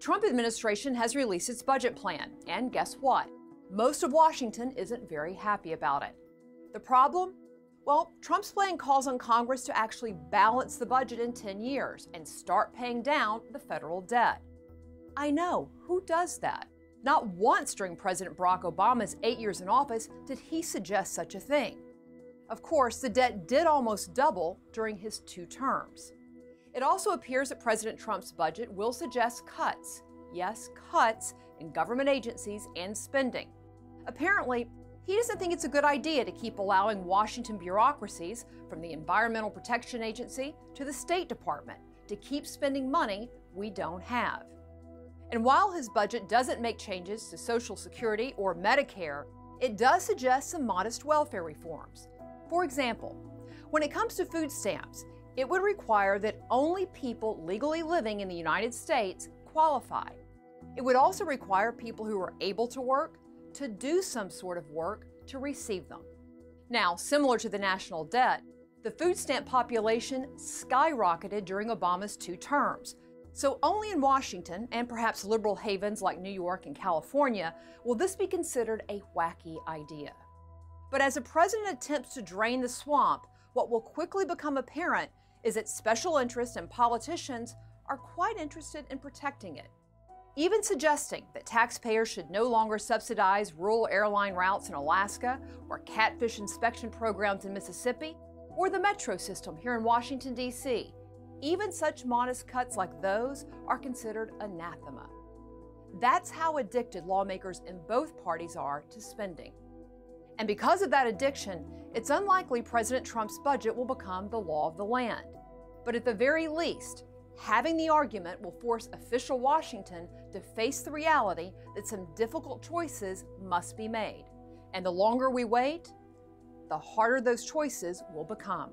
Trump administration has released its budget plan, and guess what? Most of Washington isn't very happy about it. The problem? Well, Trump's plan calls on Congress to actually balance the budget in 10 years and start paying down the federal debt. I know, who does that? Not once during President Barack Obama's 8 years in office did he suggest such a thing. Of course, the debt did almost double during his 2 terms. It also appears that President Trump's budget will suggest cuts, yes, cuts, in government agencies and spending. Apparently, he doesn't think it's a good idea to keep allowing Washington bureaucracies, from the Environmental Protection Agency to the State Department, to keep spending money we don't have. And while his budget doesn't make changes to Social Security or Medicare, it does suggest some modest welfare reforms. For example, when it comes to food stamps, it would require that only people legally living in the United States qualify. It would also require people who are able to work to do some sort of work to receive them. Now, similar to the national debt, the food stamp population skyrocketed during Obama's 2 terms. So only in Washington, and perhaps liberal havens like New York and California, will this be considered a wacky idea. But as the president attempts to drain the swamp, what will quickly become apparent is that special interests and politicians are quite interested in protecting it, even suggesting that taxpayers should no longer subsidize rural airline routes in Alaska, or catfish inspection programs in Mississippi, or the metro system here in Washington, D.C. Even such modest cuts like those are considered anathema. That's how addicted lawmakers in both parties are to spending. And because of that addiction, it's unlikely President Trump's budget will become the law of the land. But at the very least, having the argument will force official Washington to face the reality that some difficult choices must be made. And the longer we wait, the harder those choices will become.